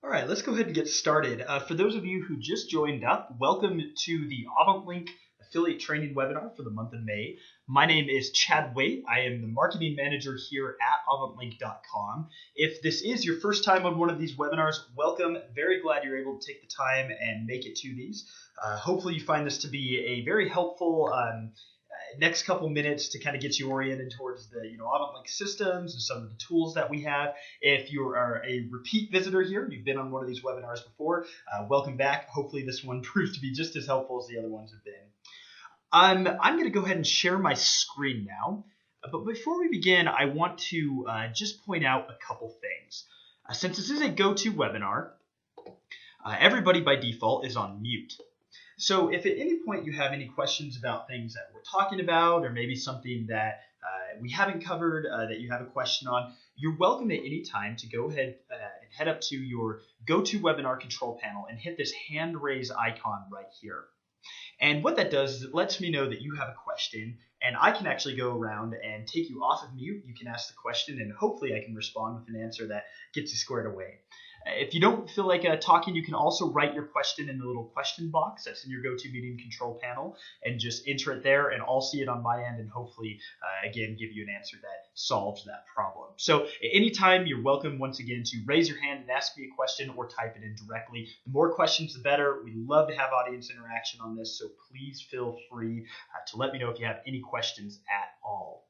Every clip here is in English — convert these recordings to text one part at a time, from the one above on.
All right, let's go ahead and get started. For those of you who just joined up, welcome to the AvantLink affiliate training webinar for the month of May. My name is Chad Waite. I am the marketing manager here at AvantLink.com. If this is your first time on one of these webinars, welcome. Very glad you're able to take the time and make it to these. Hopefully you find this to be a very helpful next couple minutes to kind of get you oriented towards the AvantLink systems and some of the tools that we have. If you are a repeat visitor here, you've been on one of these webinars before, welcome back. Hopefully this one proves to be just as helpful as the other ones have been. I'm going to go ahead and share my screen now. But before we begin, I want to just point out a couple things. Since this is a go-to webinar, everybody by default is on mute. So if at any point you have any questions about things that we're talking about, or maybe something that we haven't covered that you have a question on, you're welcome at any time to go ahead and head up to your GoToWebinar control panel and hit this hand raise icon right here. And what that does is it lets me know that you have a question, and I can actually go around and take you off of mute. You can ask the question, and hopefully I can respond with an answer that gets you squared away. If you don't feel like talking, you can also write your question in the little question box that's in your GoToMeeting control panel and just enter it there, and I'll see it on my end and hopefully, again, give you an answer that solves that problem. So at any time, you're welcome once again to raise your hand and ask me a question or type it in directly. The more questions, the better. We love to have audience interaction on this, so please feel free to let me know if you have any questions at all.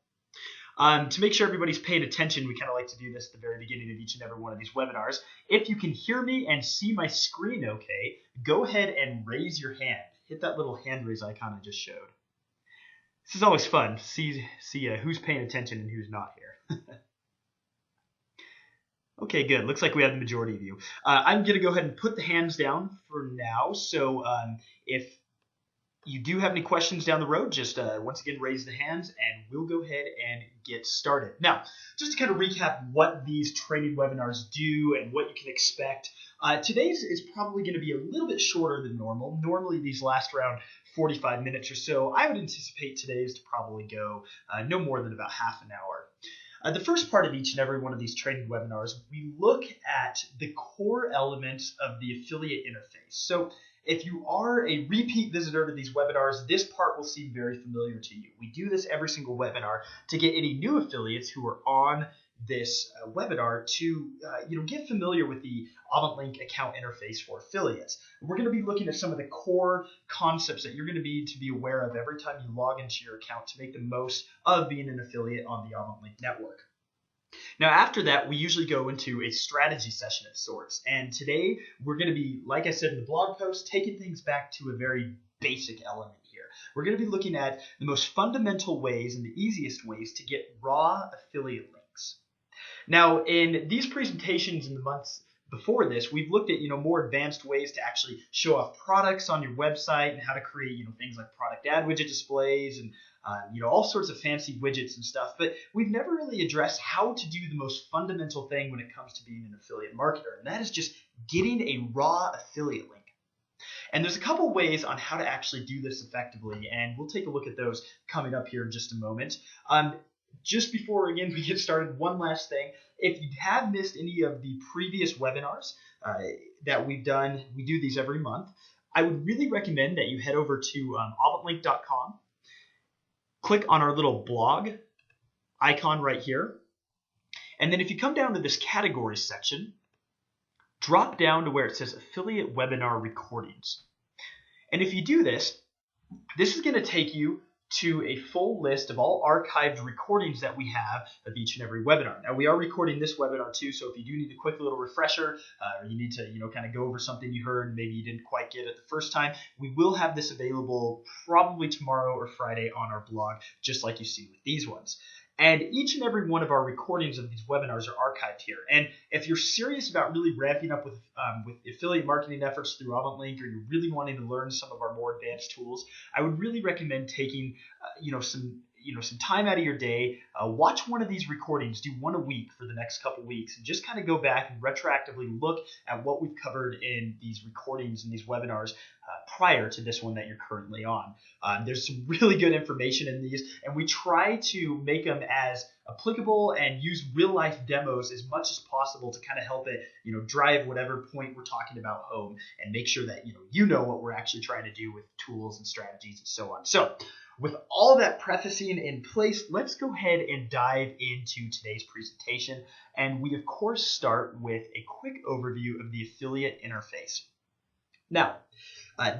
To make sure everybody's paying attention, we kind of like to do this at the very beginning of each and every one of these webinars. If you can hear me and see my screen okay, go ahead and raise your hand. Hit that little hand raise icon I just showed. This is always fun to see who's paying attention and who's not here. Okay, good. Looks like we have the majority of you. I'm going to go ahead and put the hands down for now. So if you do have any questions down the road, just once again raise the hands and we'll go ahead and get started. Now, just to kind of recap what these training webinars do and what you can expect, today's is probably going to be a little bit shorter than normal. Normally these last around 45 minutes or so. I would anticipate today's to probably go no more than about half an hour. The first part of each and every one of these training webinars, we look at the core elements of the affiliate interface. So if you are a repeat visitor to these webinars, this part will seem very familiar to you. We do this every single webinar to get any new affiliates who are on this webinar to get familiar with the AvantLink account interface for affiliates. We're going to be looking at some of the core concepts that you're going to need to be aware of every time you log into your account to make the most of being an affiliate on the AvantLink network. Now, after that, we usually go into a strategy session of sorts. And today, we're going to be, like I said in the blog post, taking things back to a very basic element here. We're going to be looking at the most fundamental ways and the easiest ways to get raw affiliate links. Now, in these presentations in the months before this, we've looked at more advanced ways to actually show off products on your website and how to create things like product ad widget displays and all sorts of fancy widgets and stuff, but we've never really addressed how to do the most fundamental thing when it comes to being an affiliate marketer, and that is just getting a raw affiliate link. And there's a couple ways on how to actually do this effectively, and we'll take a look at those coming up here in just a moment. Just before, again, we get started, one last thing. If you have missed any of the previous webinars that we've done, we do these every month, I would really recommend that you head over to AvantLink.com. Click on our little blog icon right here. And then if you come down to this category section, drop down to where it says affiliate webinar recordings. And if you do this, this is going to take you to a full list of all archived recordings that we have of each and every webinar. Now, we are recording this webinar too, so if you do need a quick little refresher, or you need to kind of go over something you heard, maybe you didn't quite get it the first time, we will have this available probably tomorrow or Friday on our blog, just like you see with these ones. And each and every one of our recordings of these webinars are archived here. And if you're serious about really ramping up with affiliate marketing efforts through AvantLink, or you're really wanting to learn some of our more advanced tools, I would really recommend taking some time out of your day, watch one of these recordings, do one a week for the next couple weeks, and just kind of go back and retroactively look at what we've covered in these recordings and these webinars prior to this one that you're currently on. There's some really good information in these, and we try to make them as applicable and use real life demos as much as possible to kind of help it, drive whatever point we're talking about home and make sure that you know what we're actually trying to do with tools and strategies and so on. So with all that prefacing in place, let's go ahead and dive into today's presentation. And we, of course, start with a quick overview of the affiliate interface. Now,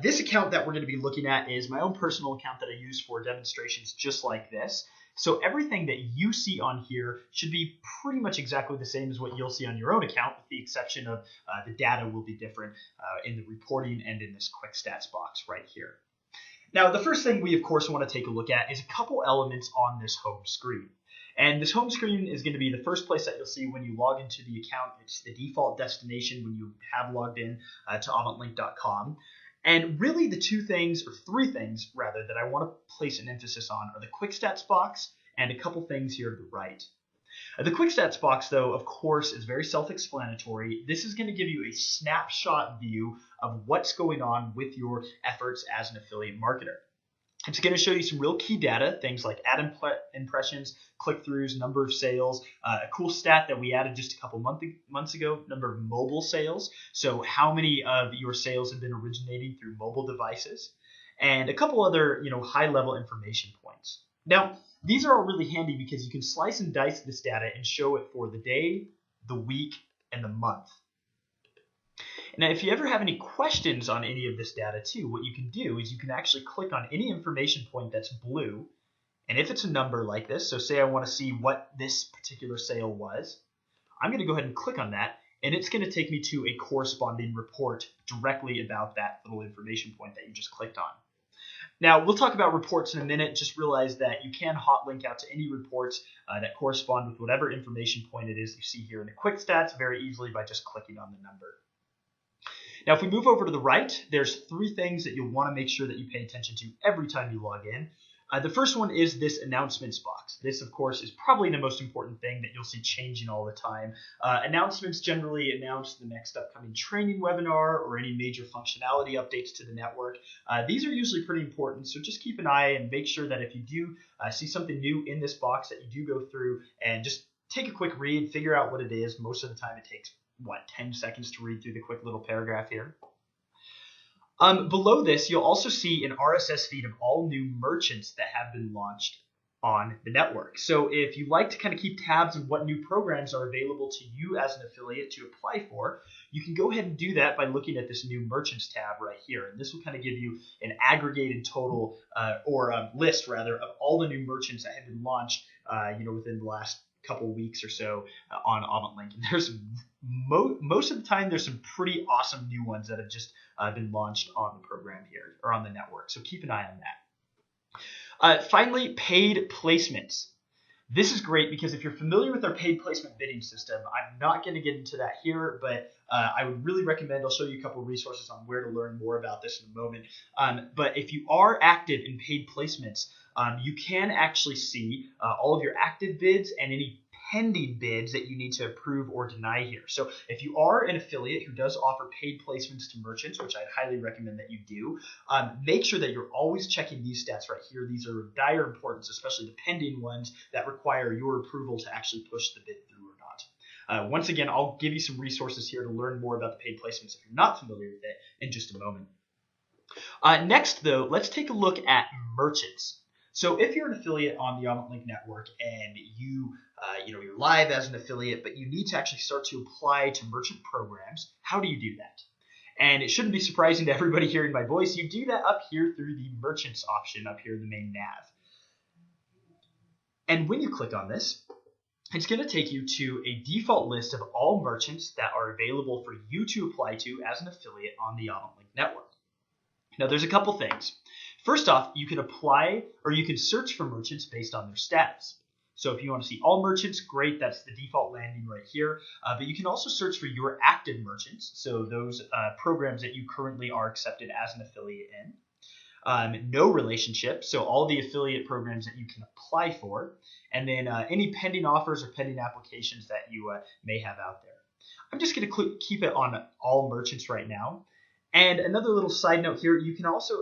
this account that we're going to be looking at is my own personal account that I use for demonstrations just like this. So everything that you see on here should be pretty much exactly the same as what you'll see on your own account, with the exception of the data will be different in the reporting and in this quick stats box right here. Now, the first thing we, of course, want to take a look at is a couple elements on this home screen. And this home screen is going to be the first place that you'll see when you log into the account. It's the default destination when you have logged in to AvantLink.com. And really the two things, or three things rather, that I want to place an emphasis on are the quick stats box and a couple things here to the right. The quick stats box, though, of course, is very self-explanatory. This is going to give you a snapshot view of what's going on with your efforts as an affiliate marketer. It's going to show you some real key data, things like ad impressions, click-throughs, number of sales, a cool stat that we added just a couple months ago, number of mobile sales, so how many of your sales have been originating through mobile devices, and a couple other high-level information points. Now, these are all really handy because you can slice and dice this data and show it for the day, the week, and the month. Now, if you ever have any questions on any of this data too, what you can do is you can actually click on any information point that's blue, and if it's a number like this, so say I want to see what this particular sale was, I'm going to go ahead and click on that, and it's going to take me to a corresponding report directly about that little information point that you just clicked on. Now, we'll talk about reports in a minute. Just realize that you can hot link out to any reports that correspond with whatever information point it is you see here in the quick stats very easily by just clicking on the number. Now, if we move over to the right, there's three things that you'll want to make sure that you pay attention to every time you log in. The first one is this announcements box. This, of course, is probably the most important thing that you'll see changing all the time. Announcements generally announce the next upcoming training webinar or any major functionality updates to the network. These are usually pretty important, so just keep an eye and make sure that if you do see something new in this box that you do go through and just take a quick read, figure out what it is. Most of the time it takes, 10 seconds to read through the quick little paragraph here. Below this, you'll also see an RSS feed of all new merchants that have been launched on the network. So if you like to kind of keep tabs on what new programs are available to you as an affiliate to apply for, you can go ahead and do that by looking at this new merchants tab right here. And this will kind of give you an aggregated total or a list rather of all the new merchants that have been launched within the last couple weeks or so on AvantLink. And there's most of the time there's some pretty awesome new ones that have just been launched on the program here or on the network. So keep an eye on that. Finally, paid placements. This is great because if you're familiar with our paid placement bidding system, I'm not going to get into that here, but I would really recommend, I'll show you a couple of resources on where to learn more about this in a moment. But if you are active in paid placements, you can actually see all of your active bids and any pending bids that you need to approve or deny here. So if you are an affiliate who does offer paid placements to merchants, which I'd highly recommend that you do, make sure that you're always checking these stats right here. These are of dire importance, especially the pending ones that require your approval to actually push the bid through or not. Once again, I'll give you some resources here to learn more about the paid placements if you're not familiar with it in just a moment. Next, though, let's take a look at merchants. So if you're an affiliate on the AvantLink network and you're live as an affiliate, but you need to actually start to apply to merchant programs, how do you do that? And it shouldn't be surprising to everybody hearing my voice. You do that up here through the merchants option up here in the main nav. And when you click on this, it's going to take you to a default list of all merchants that are available for you to apply to as an affiliate on the AvantLink network. Now, there's a couple things. First off, you can apply or you can search for merchants based on their status. So if you want to see all merchants, great, that's the default landing right here. But you can also search for your active merchants, so those programs that you currently are accepted as an affiliate in. No relationship, so all the affiliate programs that you can apply for, and then any pending offers or pending applications that you may have out there. I'm just going to keep it on all merchants right now. And another little side note here, you can also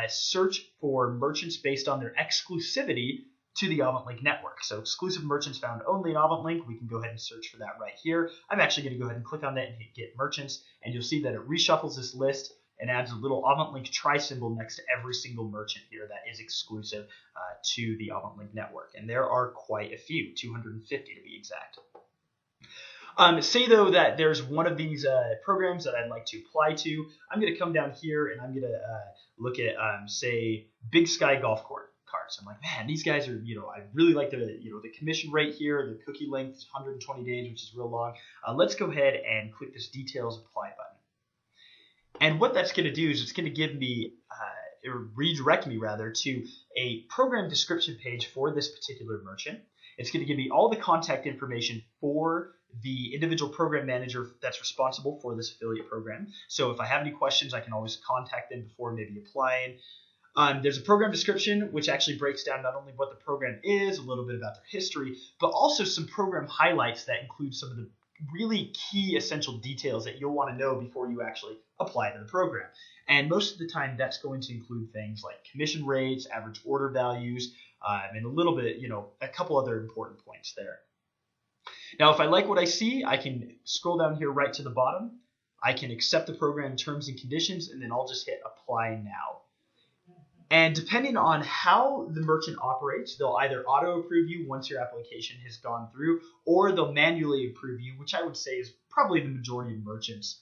search for merchants based on their exclusivity to the AvantLink network. So exclusive merchants found only in AvantLink, we can go ahead and search for that right here. I'm actually going to go ahead and click on that and hit Get Merchants, and you'll see that it reshuffles this list and adds a little AvantLink try symbol next to every single merchant here that is exclusive to the AvantLink network. And there are quite a few, 250 to be exact. Say though that there's one of these programs that I'd like to apply to. I'm going to come down here and I'm going to look at say Big Sky Golf Course cards. I'm like, man, these guys are, I really like the commission rate here, the cookie length 120 days, which is real long. Let's go ahead and click this Details Apply button. And what that's going to do is it's going to give me, or redirect me rather, to a program description page for this particular merchant. It's going to give me all the contact information for the individual program manager that's responsible for this affiliate program. So if I have any questions, I can always contact them before maybe applying. There's a program description, which actually breaks down not only what the program is, a little bit about their history, but also some program highlights that include some of the really key essential details that you'll want to know before you actually apply to the program. And most of the time, that's going to include things like commission rates, average order values, and a little bit, a couple other important points there. Now, if I like what I see, I can scroll down here right to the bottom. I can accept the program terms and conditions, and then I'll just hit Apply Now. And depending on how the merchant operates, they'll either auto-approve you once your application has gone through, or they'll manually approve you, which I would say is probably the majority of merchants.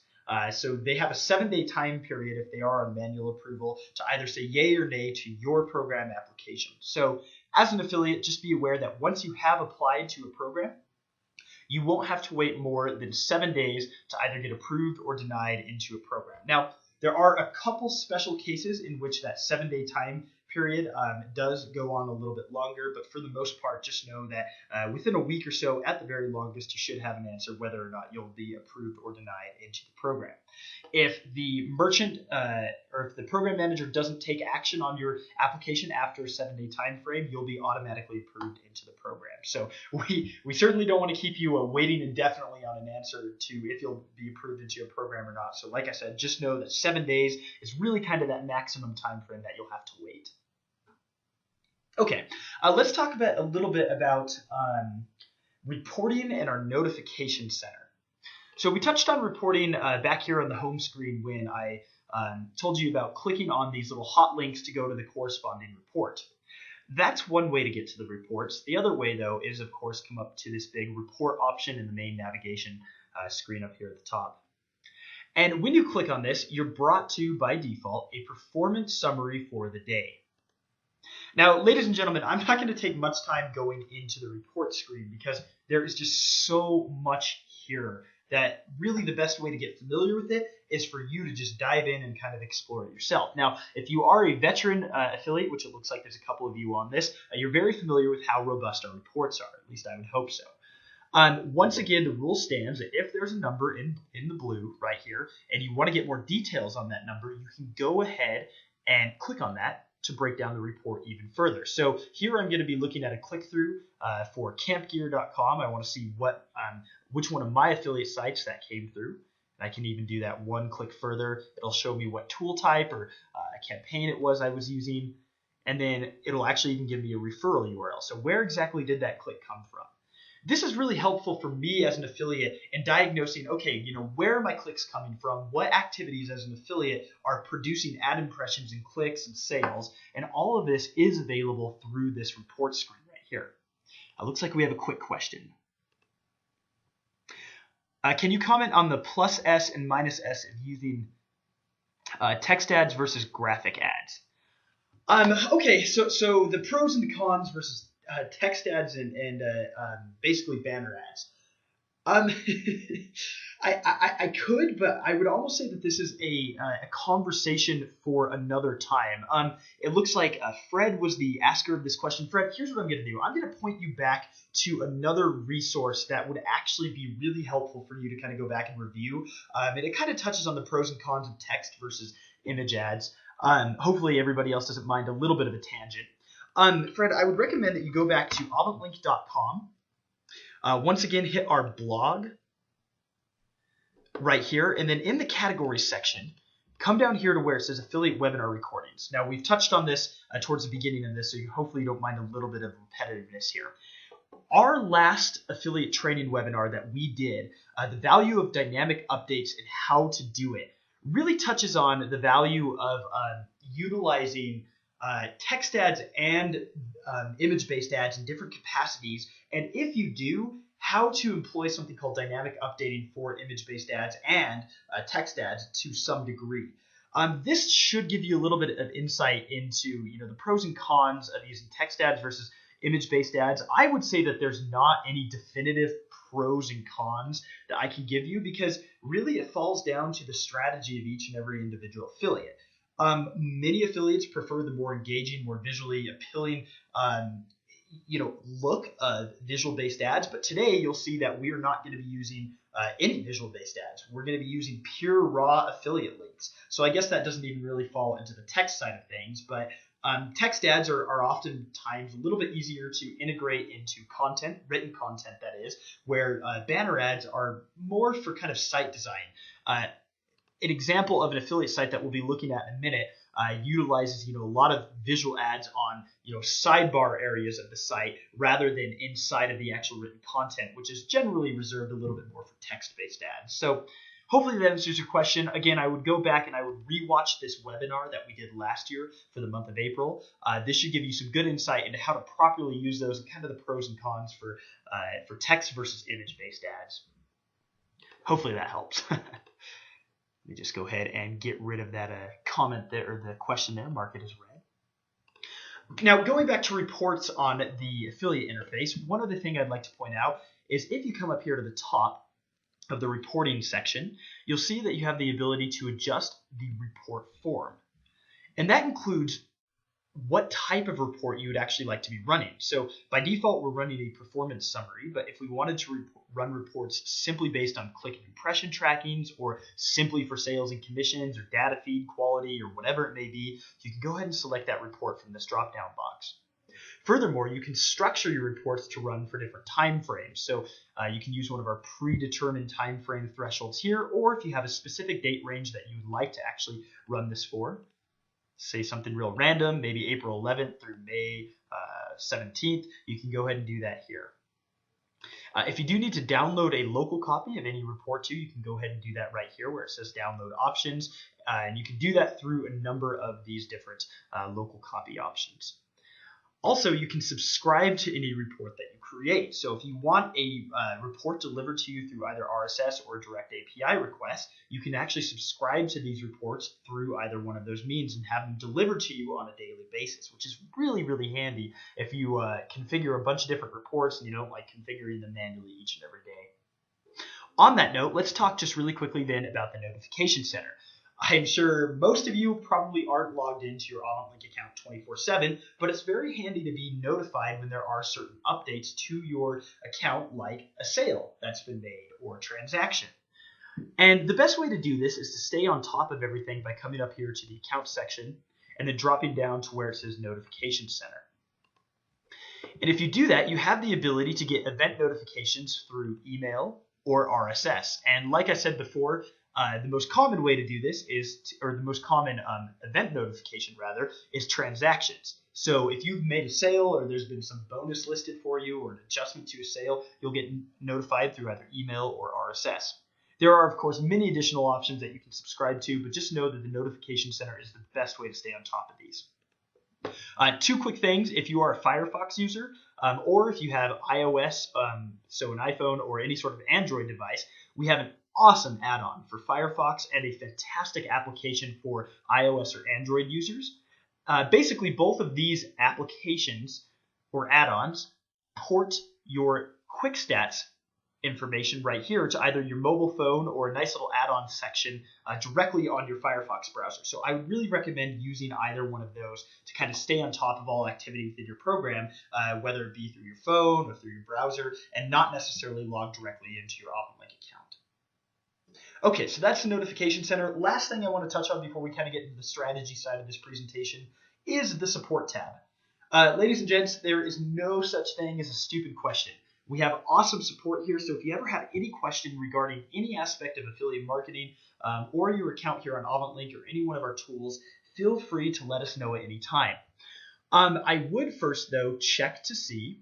So they have a 7-day time period if they are on manual approval to either say yay or nay to your program application. So as an affiliate, just be aware that once you have applied to a program, you won't have to wait more than 7 days to either get approved or denied into a program. Now, there are a couple special cases in which that 7-day time period does go on a little bit longer, but for the most part, just know that within a week or so, at the very longest, you should have an answer whether or not you'll be approved or denied into the program. If the merchant or if the program manager doesn't take action on your application after a 7-day time frame, you'll be automatically approved into the program. So we certainly don't want to keep you waiting indefinitely on an answer to if you'll be approved into your program or not. So like I said, just know that 7 days is really kind of that maximum time frame that you'll have to wait. Okay, let's talk about a little bit about reporting and our notification center. So we touched on reporting back here on the home screen when I told you about clicking on these little hot links to go to the corresponding report. That's one way to get to the reports. The other way, though, is, of course, come up to this big report option in the main navigation screen up here at the top. And when you click on this, you're brought to, by default, a performance summary for the day. Now, ladies and gentlemen, I'm not going to take much time going into the report screen because there is just so much here that really the best way to get familiar with it is for you to just dive in and kind of explore it yourself. Now, if you are a veteran affiliate, which it looks like there's a couple of you on this, you're very familiar with how robust our reports are. At least I would hope so. Once again, the rule stands that if there's a number in the blue right here and you want to get more details on that number, you can go ahead and click on that to break down the report even further. So here I'm going to be looking at a click-through for campgear.com. I want to see which one of my affiliate sites that came through. And I can even do that one click further. It'll show me what tool type or campaign it was I was using. And then it'll actually even give me a referral URL. So where exactly did that click come from? This is really helpful for me as an affiliate in diagnosing, okay, where are my clicks coming from? What activities as an affiliate are producing ad impressions and clicks and sales? And all of this is available through this report screen right here. It looks like we have a quick question. Can you comment on the plus S and minus S of using text ads versus graphic ads? Okay, so the pros and the cons versus text ads and basically banner ads. I could, but I would almost say that this is a conversation for another time. It looks like Fred was the asker of this question. Fred, here's what I'm going to do. I'm going to point you back to another resource that would actually be really helpful for you to kind of go back and review. And it kind of touches on the pros and cons of text versus image ads. Hopefully everybody else doesn't mind a little bit of a tangent. Fred, I would recommend that you go back to AvantLink.com. Once again, hit our blog right here, and then in the categories section, come down here to where it says affiliate webinar recordings. Now, we've touched on this towards the beginning of this, so hopefully you don't mind a little bit of repetitiveness here. Our last affiliate training webinar that we did, the value of dynamic updates and how to do it, really touches on the value of utilizing text ads and image-based ads in different capacities, and if you do, how to employ something called dynamic updating for image-based ads and text ads to some degree. This should give you a little bit of insight into the pros and cons of using text ads versus image-based ads. I would say that there's not any definitive pros and cons that I can give you, because really it falls down to the strategy of each and every individual affiliate. Many affiliates prefer the more engaging, more visually appealing look of visual-based ads, but today you'll see that we are not going to be using any visual-based ads. We're going to be using pure raw affiliate links. So I guess that doesn't even really fall into the text side of things, but text ads are oftentimes a little bit easier to integrate into content, written content that is, where banner ads are more for kind of site design. An example of an affiliate site that we'll be looking at in a minute utilizes a lot of visual ads on sidebar areas of the site rather than inside of the actual written content, which is generally reserved a little bit more for text-based ads. So hopefully that answers your question. Again, I would go back and I would rewatch this webinar that we did last year for the month of April. This should give you some good insight into how to properly use those and kind of the pros and cons for text versus image-based ads. Hopefully that helps. Let me just go ahead and get rid of that comment there, or the question there, mark it as read. Now, going back to reports on the affiliate interface, one other thing I'd like to point out is if you come up here to the top of the reporting section, you'll see that you have the ability to adjust the report form. And that includes what type of report you would actually like to be running. So by default, we're running a performance summary, but if we wanted to run reports simply based on click and impression trackings, or simply for sales and commissions, or data feed quality, or whatever it may be, you can go ahead and select that report from this drop-down box. Furthermore, you can structure your reports to run for different time frames. So you can use one of our predetermined time frame thresholds here, or if you have a specific date range that you would like to actually run this for, say something real random, maybe April 11th through May 17th, you can go ahead and do that here. If you do need to download a local copy of any report too, you can go ahead and do that right here where it says download options, and you can do that through a number of these different local copy options. Also, you can subscribe to any report that you create. So if you want a report delivered to you through either RSS or direct API request, you can actually subscribe to these reports through either one of those means and have them delivered to you on a daily basis, which is really, really handy if you configure a bunch of different reports and you don't like configuring them manually each and every day. On that note, let's talk just really quickly then about the notification center. I'm sure most of you probably aren't logged into your AvantLink account 24/7, but it's very handy to be notified when there are certain updates to your account, like a sale that's been made or a transaction. And the best way to do this is to stay on top of everything by coming up here to the account section and then dropping down to where it says Notification Center. And if you do that, you have the ability to get event notifications through email or RSS. And like I said before, the most common way to do this or the most common event notification rather, is transactions. So if you've made a sale or there's been some bonus listed for you or an adjustment to a sale, you'll get notified through either email or RSS. There are, of course, many additional options that you can subscribe to, but just know that the notification center is the best way to stay on top of these. Two quick things: if you are a Firefox user or if you have iOS, so an iPhone or any sort of Android device, we have an awesome add-on for Firefox and a fantastic application for iOS or Android users. Basically, both of these applications or add-ons port your quick stats information right here to either your mobile phone or a nice little add-on section directly on your Firefox browser. So I would really recommend using either one of those to kind of stay on top of all activity within your program, whether it be through your phone or through your browser, and not necessarily log directly into your AvantLink account. Okay, so that's the notification center. Last thing I want to touch on before we kind of get into the strategy side of this presentation is the support tab. Ladies and gents, there is no such thing as a stupid question. We have awesome support here, so if you ever have any question regarding any aspect of affiliate marketing or your account here on AvantLink or any one of our tools, feel free to let us know at any time. I would first, though, check to see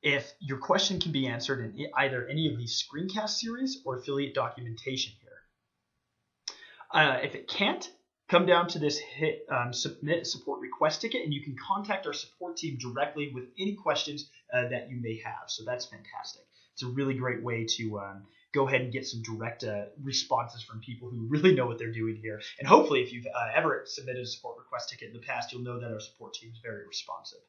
if your question can be answered in either any of these screencast series or affiliate documentation here. If it can't, come down to this submit support request ticket, and you can contact our support team directly with any questions that you may have. So that's fantastic. It's a really great way to go ahead and get some direct responses from people who really know what they're doing here. And hopefully, if you've ever submitted a support request ticket in the past, you'll know that our support team is very responsive.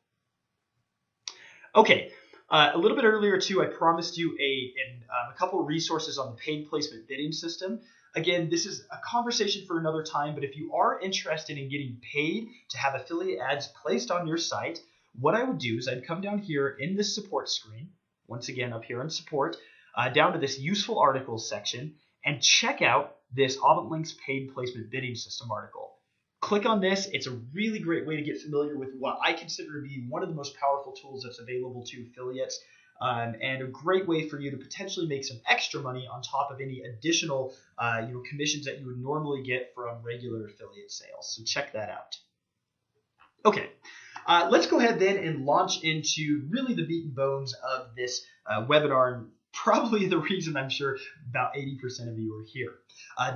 Okay. A little bit earlier, too, I promised you a couple of resources on the paid placement bidding system. Again, this is a conversation for another time, but if you are interested in getting paid to have affiliate ads placed on your site, what I would do is I'd come down here in this support screen, once again up here in support, down to this useful articles section, and check out this AvantLink's paid placement bidding system article. Click on this. It's a really great way to get familiar with what I consider to be one of the most powerful tools that's available to affiliates, and a great way for you to potentially make some extra money on top of any additional commissions that you would normally get from regular affiliate sales. So check that out. Okay, let's go ahead then and launch into really the meat and bones of this webinar, and probably the reason I'm sure about 80% of you are here.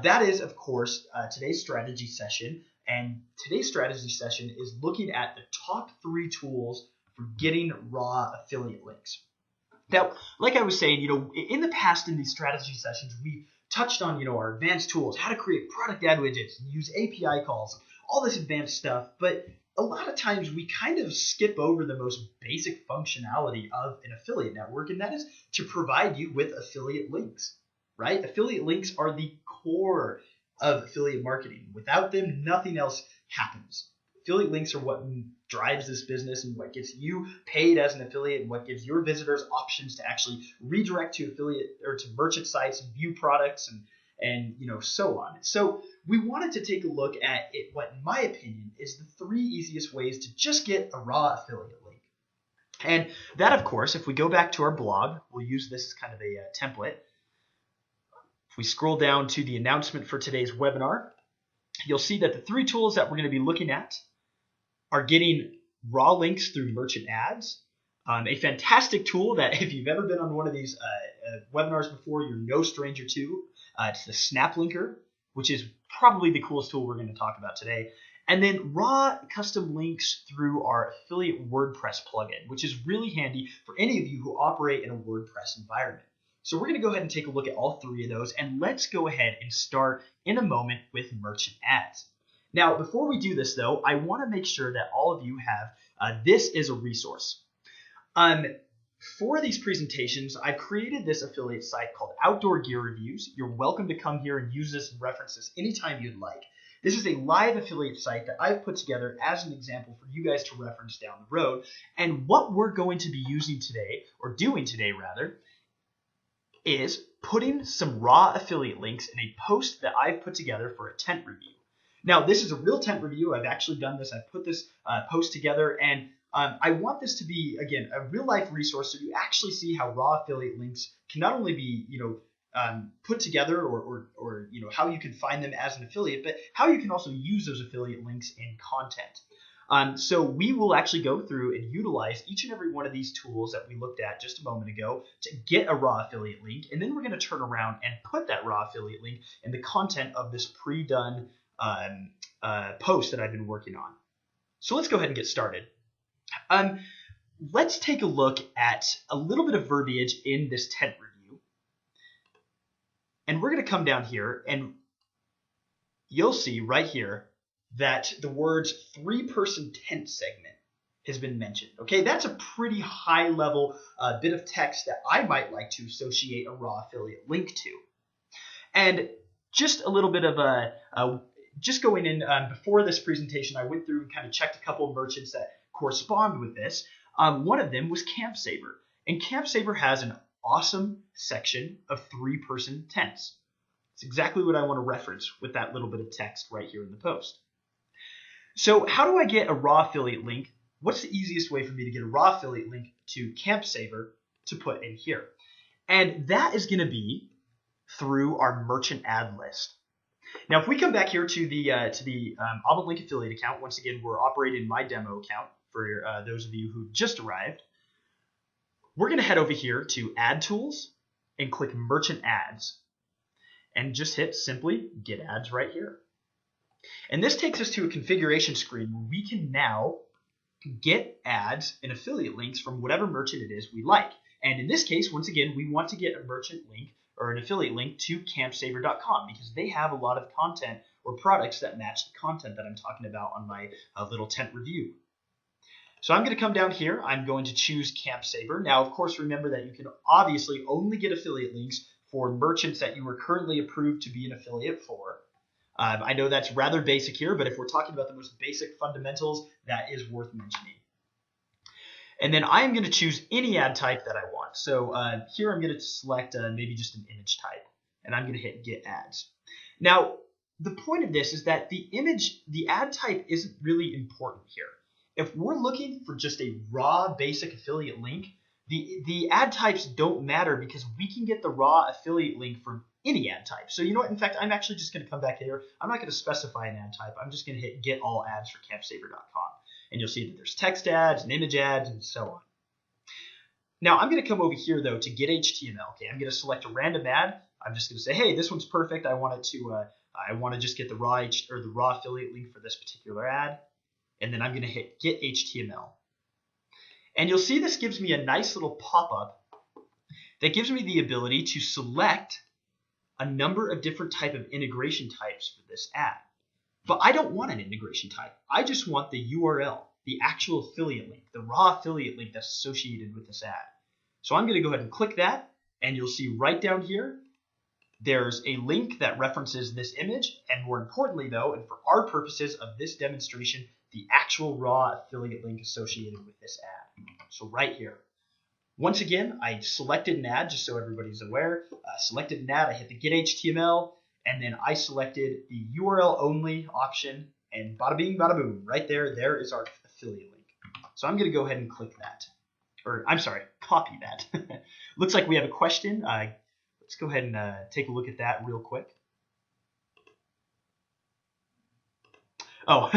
That is, of course, today's strategy session. And today's strategy session is looking at the top 3 tools for getting raw affiliate links. Now, like I was saying, in the past in these strategy sessions, we touched on, our advanced tools, how to create product ad widgets, use API calls, all this advanced stuff. But a lot of times we kind of skip over the most basic functionality of an affiliate network, and that is to provide you with affiliate links, right? Affiliate links are the core of affiliate marketing. Without them, nothing else happens. Affiliate links are what drives this business and what gets you paid as an affiliate and what gives your visitors options to actually redirect to affiliate or to merchant sites and view products and so on. So we wanted to take a look at what, in my opinion, is the 3 easiest ways to just get a raw affiliate link. And that, of course, if we go back to our blog, we'll use this as kind of a template. If we scroll down to the announcement for today's webinar, you'll see that the 3 tools that we're going to be looking at are getting raw links through merchant ads, a fantastic tool that if you've ever been on one of these webinars before, you're no stranger to. It's the Snap Linker, which is probably the coolest tool we're going to talk about today. And then raw custom links through our affiliate WordPress plugin, which is really handy for any of you who operate in a WordPress environment. So we're going to go ahead and take a look at all 3 of those, and let's go ahead and start in a moment with merchant ads. Now, before we do this, though, I want to make sure that all of you have this is a resource. For these presentations, I've created this affiliate site called Outdoor Gear Reviews. You're welcome to come here and use this and reference this anytime you'd like. This is a live affiliate site that I've put together as an example for you guys to reference down the road. And what we're going to be using today, or doing today rather, is putting some raw affiliate links in a post that I've put together for a tent review. Now, this is a real tent review. I've actually done this. I've put this post together, and I want this to be, again, a real-life resource so you actually see how raw affiliate links can not only be, put together or how you can find them as an affiliate, but how you can also use those affiliate links in content. So we will actually go through and utilize each and every one of these tools that we looked at just a moment ago to get a raw affiliate link, and then we're going to turn around and put that raw affiliate link in the content of this pre-done post that I've been working on. So let's go ahead and get started. Let's take a look at a little bit of verbiage in this tent review. And we're going to come down here and you'll see right here that the words 3-person tent segment has been mentioned. Okay, that's a pretty high level bit of text that I might like to associate a raw affiliate link to. And just a little bit of just going in before this presentation, I went through and kind of checked a couple of merchants that correspond with this. One of them was Camp Saver, and Camp Saver has an awesome section of 3-person tents. It's exactly what I want to reference with that little bit of text right here in the post. So how do I get a raw affiliate link what's the easiest way for me to get a raw affiliate link to Camp Saver to put in here? And that is going to be through our merchant ad list. Now, if we come back here to the AvantLink affiliate account, once again, we're operating my demo account for those of you who just arrived. We're going to head over here to Ad Tools and click Merchant Ads, and just hit simply Get Ads right here. And this takes us to a configuration screen where we can now get ads and affiliate links from whatever merchant it is we like. And in this case, once again, we want to get a merchant link or an affiliate link to campsaver.com because they have a lot of content or products that match the content that I'm talking about on my little tent review. So I'm going to come down here. I'm going to choose Camp Saver. Now, of course, remember that you can obviously only get affiliate links for merchants that you are currently approved to be an affiliate for. I know that's rather basic here, but if we're talking about the most basic fundamentals, that is worth mentioning. And then I'm going to choose any ad type that I want. So here I'm going to select maybe just an image type, and I'm going to hit Get Ads. Now, the point of this is that the ad type isn't really important here. If we're looking for just a raw basic affiliate link, the ad types don't matter because we can get the raw affiliate link from any ad type. So you know what? In fact, I'm actually just going to come back here. I'm not going to specify an ad type. I'm just going to hit Get All Ads for campsaver.com. And you'll see that there's text ads and image ads and so on. Now, I'm going to come over here, though, to Get HTML. Okay, I'm going to select a random ad. I'm just going to say, hey, this one's perfect. I want to just get the raw affiliate link for this particular ad. And then I'm going to hit Get HTML. And you'll see this gives me a nice little pop-up that gives me the ability to select a number of different type of integration types for this ad. But I don't want an integration type. I just want the URL, the actual affiliate link, the raw affiliate link that's associated with this ad. So I'm going to go ahead and click that, and you'll see right down here, there's a link that references this image, and more importantly, though, and for our purposes of this demonstration, the actual raw affiliate link associated with this ad. So right here. Once again, I selected an ad just so everybody's aware. Selected an ad, I hit the Get HTML, and then I selected the URL only option, and bada bing, bada boom. Right there, there is our affiliate link. So I'm going to go ahead and click that. Or, I'm sorry, copy that. Looks like we have a question. Let's go ahead and take a look at that real quick. Oh,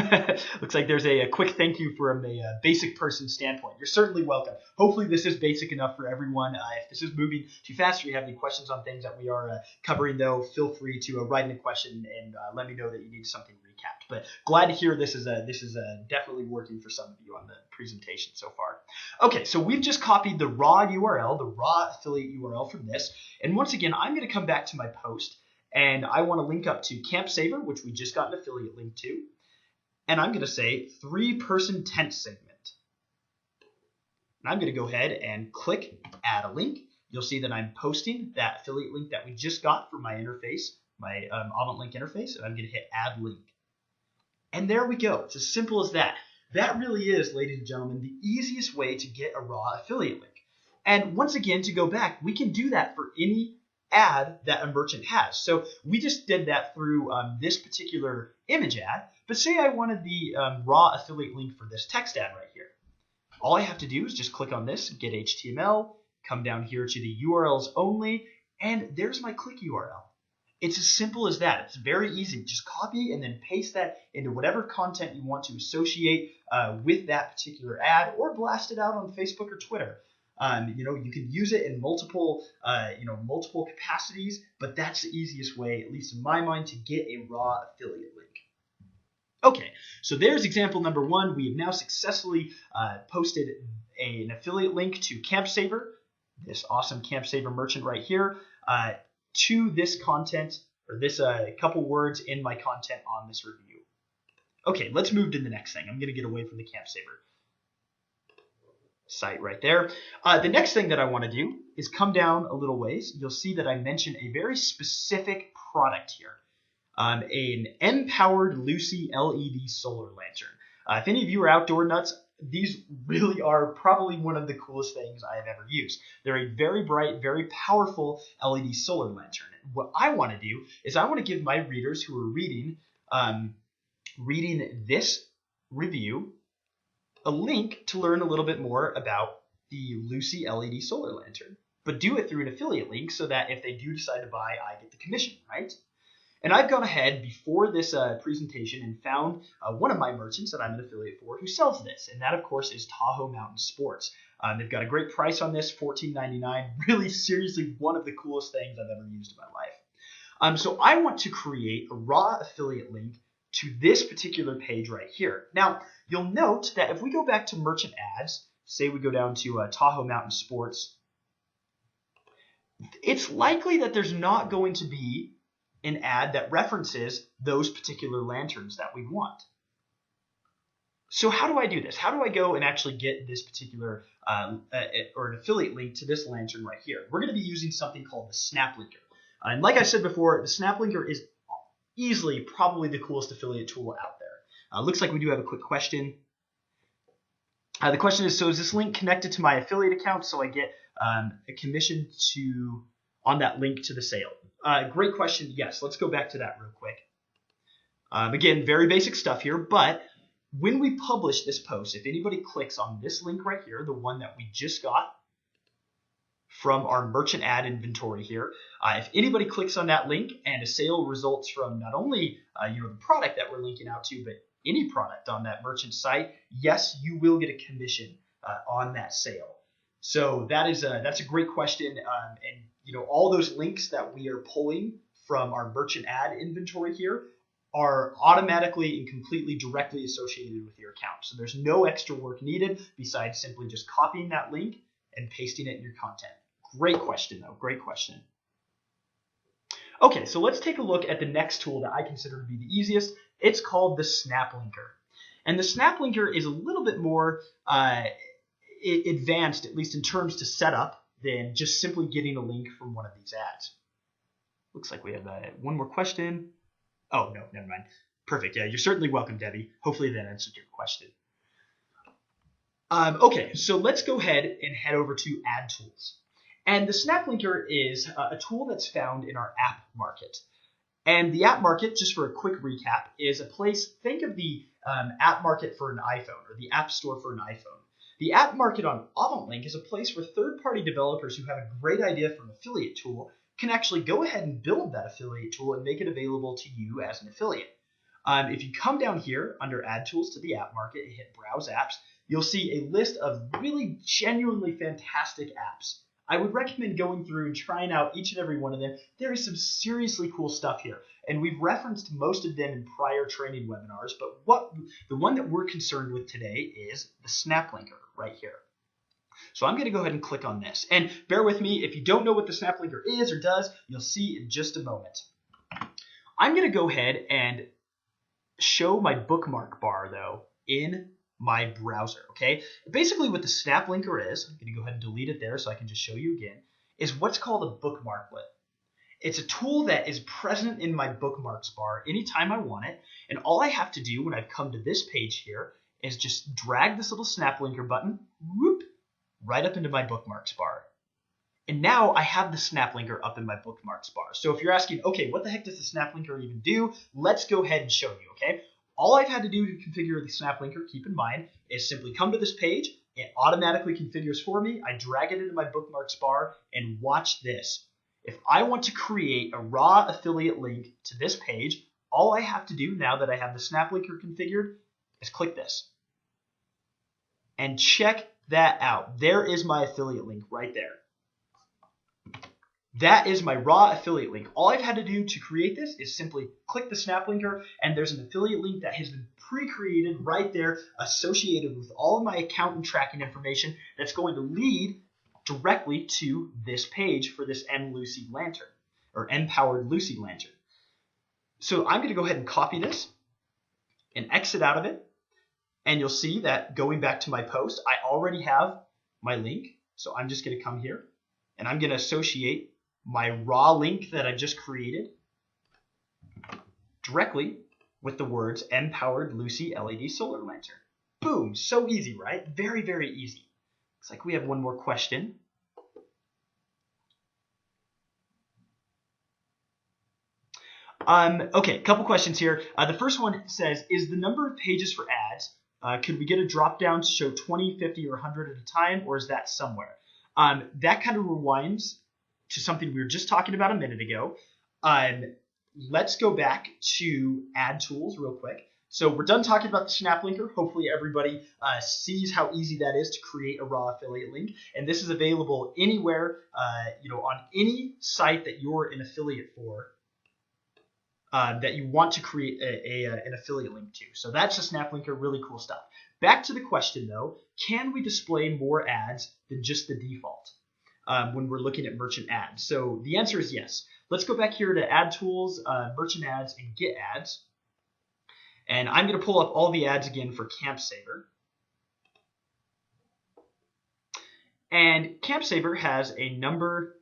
looks like there's a quick thank you from a basic person standpoint. You're certainly welcome. Hopefully this is basic enough for everyone. If this is moving too fast or you have any questions on things that we are covering, though, feel free to write in a question and let me know that you need something recapped. But glad to hear this is definitely working for some of you on the presentation so far. Okay, so we've just copied the raw URL, the raw affiliate URL from this. And once again, I'm going to come back to my post, and I want to link up to Camp Saver, which we just got an affiliate link to. And I'm going to say 3-person tent segment. And I'm going to go ahead and click Add a Link. You'll see that I'm posting that affiliate link that we just got for my interface, my AvantLink interface, and I'm going to hit Add Link. And there we go. It's as simple as that. That really is, ladies and gentlemen, the easiest way to get a raw affiliate link. And once again, to go back, we can do that for any ad that a merchant has. So we just did that through this particular image ad, but say I wanted the raw affiliate link for this text ad right here. All I have to do is just click on this, Get HTML, come down here to the URLs only, and there's my click URL. It's as simple as that. It's very easy. Just copy and then paste that into whatever content you want to associate with that particular ad, or blast it out on Facebook or Twitter. You can use it in multiple capacities, but that's the easiest way, at least in my mind, to get a raw affiliate link. Okay, so there's example number 1. We have now successfully posted an affiliate link to Camp Saver, this awesome Camp Saver merchant right here, to this content, or this couple words in my content on this review. Okay, let's move to the next thing. I'm going to get away from the Camp Saver site right there. The next thing that I want to do is come down a little ways. You'll see that I mentioned a very specific product here, an M-powered Lucy LED solar lantern. If any of you are outdoor nuts, these really are probably one of the coolest things I have ever used. They're a very bright, very powerful LED solar lantern. What I want to do is I want to give my readers who are reading this review a link to learn a little bit more about the Lucy LED solar lantern, but do it through an affiliate link so that if they do decide to buy, I get the commission, right? And I've gone ahead before this presentation and found one of my merchants that I'm an affiliate for who sells this, and that of course is Tahoe Mountain Sports. They've got a great price on this, $14.99. Really, seriously, one of the coolest things I've ever used in my life. So I want to create a raw affiliate link to this particular page right here. Now, you'll note that if we go back to merchant ads, say we go down to Tahoe Mountain Sports, it's likely that there's not going to be an ad that references those particular lanterns that we want. So how do I do this? How do I go and actually get this particular or an affiliate link to this lantern right here? We're going to be using something called the Snap Linker. And like I said before, the Snap Linker is easily probably the coolest affiliate tool out there. Looks like we do have a quick question. The question is, so is this link connected to my affiliate account so I get a commission on that link to the sale? Great question. Yes, let's go back to that real quick. Again, very basic stuff here, but when we publish this post, if anybody clicks on this link right here, the one that we just got from our merchant ad inventory here, if anybody clicks on that link and a sale results from not only the product that we're linking out to, but any product on that merchant site, yes, you will get a commission on that sale. So that's a great question, and all those links that we are pulling from our merchant ad inventory here are automatically and completely directly associated with your account. So there's no extra work needed besides simply just copying that link and pasting it in your content. Great question, though. Great question. Okay, so let's take a look at the next tool that I consider to be the easiest. It's called the Snap Linker. And the Snap Linker is a little bit more advanced, at least in terms to set up, than just simply getting a link from one of these ads. Looks like we have one more question. Oh, no, never mind. Perfect. Yeah, you're certainly welcome, Debbie. Hopefully that answered your question. Okay, so let's go ahead and head over to Ad Tools. And the Snap Linker is a tool that's found in our app market. And the app market, just for a quick recap, is a place, think of the app market for an iPhone or the app store for an iPhone. The app market on AvantLink is a place where third-party developers who have a great idea for an affiliate tool can actually go ahead and build that affiliate tool and make it available to you as an affiliate. If you come down here under Add Tools to the app market and hit Browse Apps, you'll see a list of really genuinely fantastic apps. I would recommend going through and trying out each and every one of them. There is some seriously cool stuff here, and we've referenced most of them in prior training webinars, but the one that we're concerned with today is the Snap Linker right here. So I'm going to go ahead and click on this. And bear with me, if you don't know what the Snap Linker is or does, you'll see in just a moment. I'm going to go ahead and show my bookmark bar, though, in my browser, okay? Basically what the Snap Linker is, I'm going to go ahead and delete it there so I can just show you again, is what's called a bookmarklet. It's a tool that is present in my bookmarks bar anytime I want it, and all I have to do when I've come to this page here is just drag this little Snap Linker button, whoop, right up into my bookmarks bar. And now I have the Snap Linker up in my bookmarks bar. So if you're asking, okay, what the heck does the Snap Linker even do? Let's go ahead and show you, okay? All I've had to do to configure the Snap Linker, keep in mind, is simply come to this page. It automatically configures for me. I drag it into my bookmarks bar, and watch this. If I want to create a raw affiliate link to this page, all I have to do now that I have the Snap Linker configured is click this. And check that out. There is my affiliate link right there. That is my raw affiliate link. All I've had to do to create this is simply click the Snap Linker, and there's an affiliate link that has been pre-created right there associated with all of my account and tracking information that's going to lead directly to this page for this M-Lucy lantern, or M-powered Lucy lantern. So I'm going to go ahead and copy this and exit out of it. And you'll see that going back to my post, I already have my link. So I'm just going to come here and I'm going to associate my raw link that I just created directly with the words M-powered Lucy LED solar lantern. Boom, so easy, right? Very, very easy. Looks like we have one more question. Okay, a couple questions here. The first one says, is the number of pages for ads Could we get a drop down to show 20, 50, or 100 at a time, or is that somewhere? That kind of rewinds to something we were just talking about a minute ago. Let's go back to add tools real quick. So we're done talking about the snap linker. Hopefully everybody sees how easy that is to create a raw affiliate link. And this is available anywhere, on any site that you're an affiliate for, that you want to create an affiliate link to. So that's the snap linker, really cool stuff. Back to the question though, can we display more ads than just the default when we're looking at merchant ads? So the answer is yes. Let's go back here to add tools, merchant ads, and get ads. And I'm going to pull up all the ads again for CampSaver. And CampSaver has a number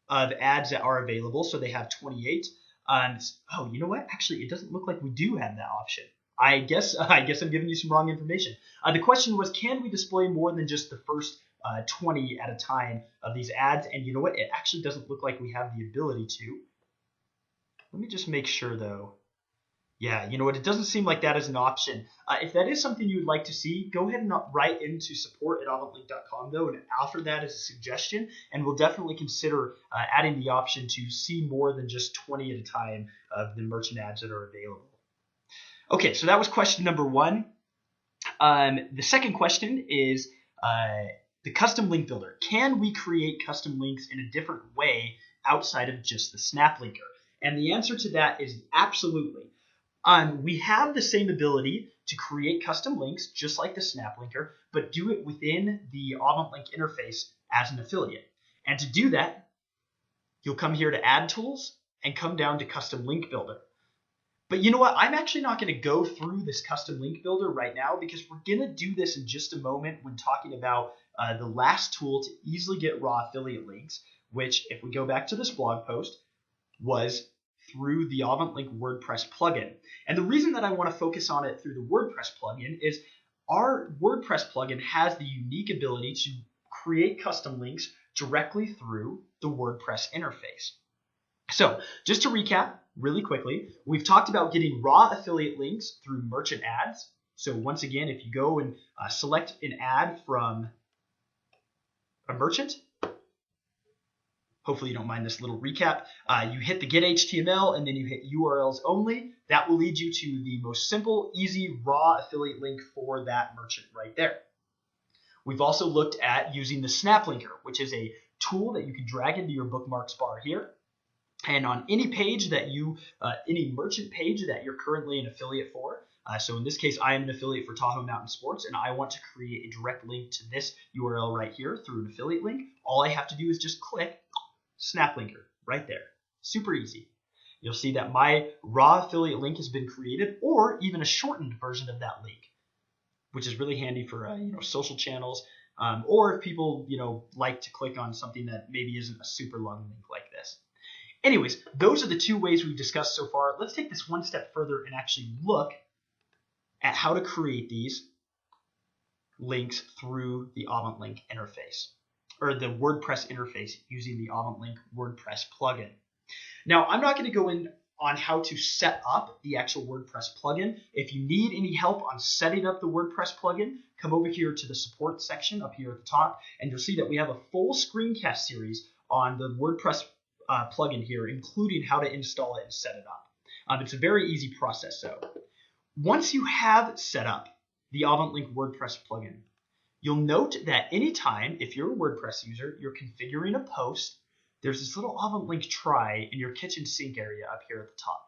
of ads that are available. So they have 28. Oh, you know what? Actually, it doesn't look like we do have that option. I guess I'm giving you some wrong information. The question was, can we display more than just the first 20 at a time of these ads? And you know what? It actually doesn't look like we have the ability to. Let me just make sure, though. Yeah, you know what? It doesn't seem like that is an option. If that is something you would like to see, go ahead and write into support@avantlink.com, though, and offer that as a suggestion. And we'll definitely consider adding the option to see more than just 20 at a time of the merchant ads that are available. Okay, so that was question number 1. The second question is the custom link builder. Can we create custom links in a different way outside of just the snap linker? And the answer to that is absolutely. We have the same ability to create custom links, just like the snap linker, but do it within the AvantLink interface as an affiliate. And to do that, you'll come here to Add Tools and come down to Custom Link Builder. But you know what? I'm actually not going to go through this custom link builder right now because we're going to do this in just a moment when talking about the last tool to easily get raw affiliate links, which, if we go back to this blog post, was through the AvantLink WordPress plugin. And the reason that I want to focus on it through the WordPress plugin is our WordPress plugin has the unique ability to create custom links directly through the WordPress interface. So just to recap really quickly, we've talked about getting raw affiliate links through merchant ads. So once again, if you go and select an ad from a merchant, hopefully you don't mind this little recap. You hit the get HTML and then you hit URLs only. That will lead you to the most simple, easy, raw affiliate link for that merchant right there. We've also looked at using the snap linker, which is a tool that you can drag into your bookmarks bar here. And on any page that any merchant page that you're currently an affiliate for, so in this case, I am an affiliate for Tahoe Mountain Sports, and I want to create a direct link to this URL right here through an affiliate link. All I have to do is just click snap linker right there. Super easy. You'll see that my raw affiliate link has been created, or even a shortened version of that link, which is really handy for social channels, or if people like to click on something that maybe isn't a super long link like this. Anyways, those are the 2 ways we've discussed so far. Let's take this one step further and actually look at how to create these links through the AvantLink interface, or the WordPress interface using the AvantLink WordPress plugin. Now, I'm not going to go in on how to set up the actual WordPress plugin. If you need any help on setting up the WordPress plugin, come over here to the support section up here at the top, and you'll see that we have a full screencast series on the WordPress plugin here, including how to install it and set it up. It's a very easy process. So once you have set up the AvantLink WordPress plugin, you'll note that anytime, if you're a WordPress user, you're configuring a post, there's this little AvantLink try in your kitchen sink area up here at the top.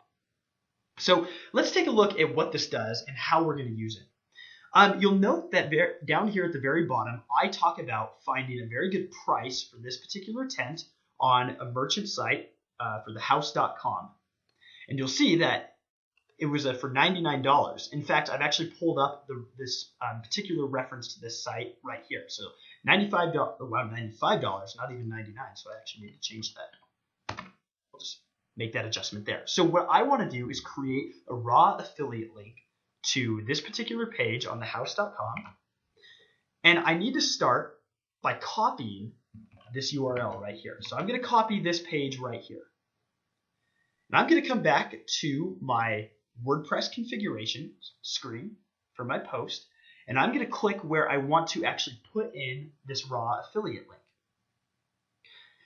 So let's take a look at what this does and how we're going to use it. You'll note that down here at the very bottom, I talk about finding a very good price for this particular tent on a merchant site for thehouse.com. And you'll see that it was for $99. In fact, I've actually pulled up this particular reference to this site right here. So $95, wow, $95, not even $99. So I actually need to change that. I'll just make that adjustment there. So what I want to do is create a raw affiliate link to this particular page on thehouse.com. And I need to start by copying this URL right here. So I'm going to copy this page right here. And I'm going to come back to my WordPress configuration screen, for my post, and I'm going to click where I want to actually put in this raw affiliate link.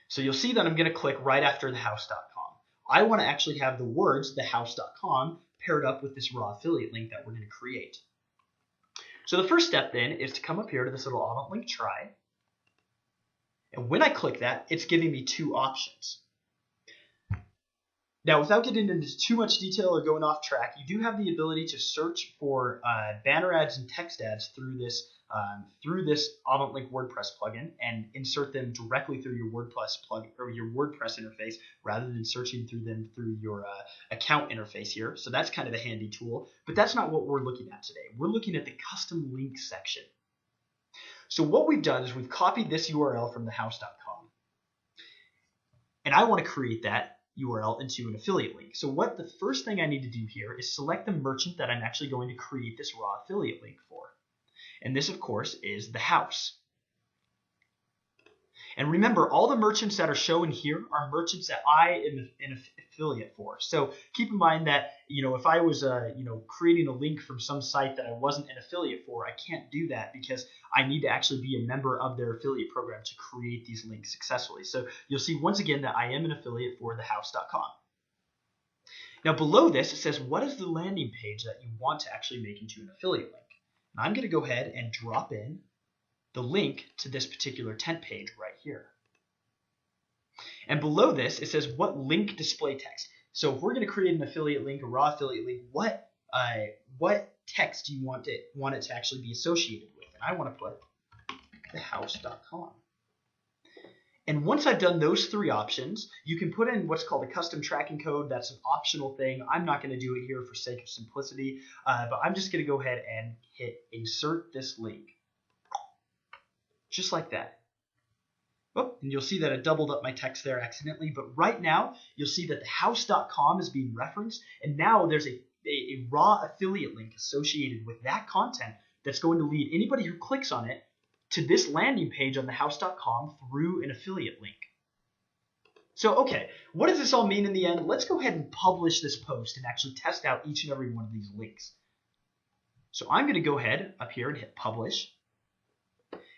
So you'll see that I'm going to click right after thehouse.com. I want to actually have the words thehouse.com paired up with this raw affiliate link that we're going to create. So the first step then is to come up here to this little AvantLink try. And when I click that, it's giving me two options. Now, without getting into too much detail or going off track, you do have the ability to search for banner ads and text ads through this AvantLink WordPress plugin and insert them directly through your WordPress plugin or your WordPress interface rather than searching through them through your account interface here. So that's kind of a handy tool, but that's not what we're looking at today. We're looking at the custom link section. So what we've done is we've copied this URL from thehouse.com, and I want to create that URL into an affiliate link. So what the first thing I need to do here is select the merchant that I'm actually going to create this raw affiliate link for. And this, of course, is the house. And remember, all the merchants that are shown here are merchants that I am an affiliate for. So keep in mind that, if I was, creating a link from some site that I wasn't an affiliate for, I can't do that because I need to actually be a member of their affiliate program to create these links successfully. So you'll see once again that I am an affiliate for thehouse.com. Now below this, it says, what is the landing page that you want to actually make into an affiliate link? And I'm going to go ahead and drop in the link to this particular tent page right here. And below this, it says what link display text. So if we're going to create an affiliate link, a raw affiliate link, what text do you want it to actually be associated with? And I want to put thehouse.com. And once I've done those three options, you can put in what's called a custom tracking code. That's an optional thing. I'm not going to do it here for sake of simplicity, but I'm just going to go ahead and hit insert this link. Just like that. Oh, and you'll see that it doubled up my text there accidentally, but right now you'll see that thehouse.com is being referenced, and now there's a raw affiliate link associated with that content that's going to lead anybody who clicks on it to this landing page on thehouse.com through an affiliate link. So, okay, what does this all mean in the end? Let's go ahead and publish this post and actually test out each and every one of these links. So I'm going to go ahead up here and hit publish.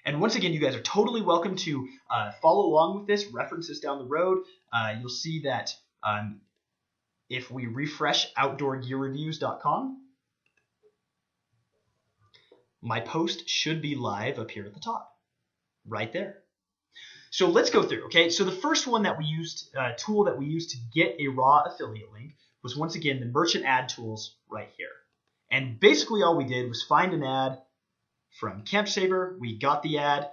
And once again, you guys are totally welcome to follow along with this, reference this down the road. You'll see that if we refresh outdoorgearreviews.com, my post should be live up here at the top, right there. So let's go through, okay? So the first one that we used, tool that we used to get a raw affiliate link was once again the merchant ad tools right here. And basically all we did was find an ad from CampSaver. We got the ad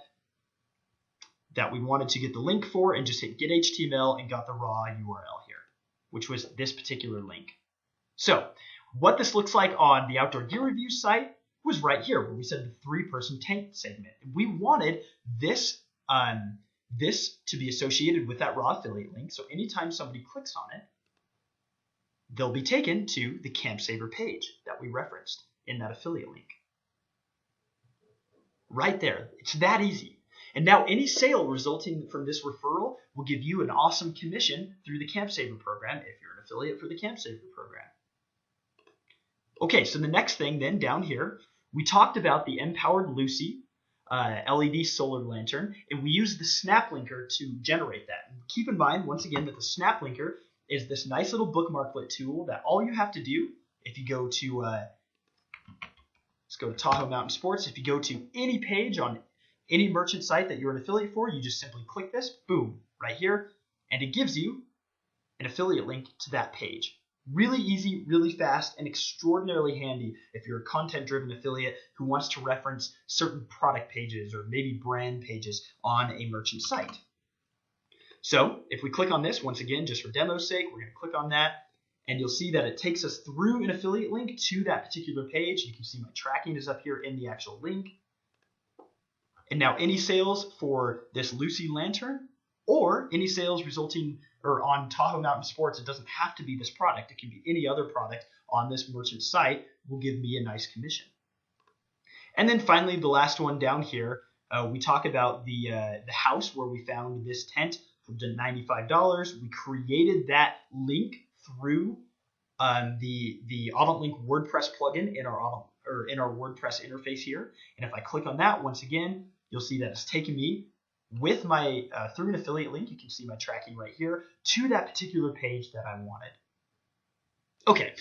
that we wanted to get the link for and just hit get HTML and got the raw URL here, which was this particular link. So what this looks like on the Outdoor Gear Review site was right here where we said the 3-person tent segment. We wanted this to be associated with that raw affiliate link, so anytime somebody clicks on it, they'll be taken to the CampSaver page that we referenced in that affiliate link. Right there. It's that easy. And now any sale resulting from this referral will give you an awesome commission through the CampSaver program if you're an affiliate for the CampSaver program. Okay, so the next thing then down here, we talked about the Empowered Lucy LED solar lantern, and we used the snap linker to generate that. And keep in mind, once again, that the snap linker is this nice little bookmarklet tool that all you have to do, if you go to, let's go to Tahoe Mountain Sports, if you go to any page on any merchant site that you're an affiliate for, you just simply click this, boom, right here, and it gives you an affiliate link to that page. Really easy, really fast, and extraordinarily handy if you're a content-driven affiliate who wants to reference certain product pages or maybe brand pages on a merchant site. So if we click on this, once again, just for demo's sake, we're going to click on that, and you'll see that it takes us through an affiliate link to that particular page. You can see my tracking is up here in the actual link. And now any sales for this Lucy lantern or any sales resulting or on Tahoe Mountain Sports, it doesn't have to be this product. It can be any other product on this merchant site will give me a nice commission. And then finally, the last one down here, we talk about the house where we found this tent for $95. We created that link through the AvantLink WordPress plugin in our or in our WordPress interface here. And if I click on that, once again, you'll see that it's taken me with my through an affiliate link. You can see my tracking right here to that particular page that I wanted. Okay,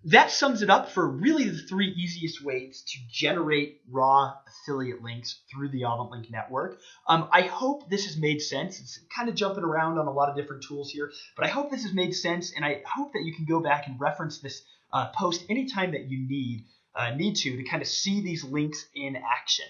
that sums it up for really the 3 easiest ways to generate raw affiliate links through the AvantLink network. I hope this has made sense. It's kind of jumping around on a lot of different tools here, but I hope this has made sense, and I hope that you can go back and reference this post anytime that you need to kind of see these links in action.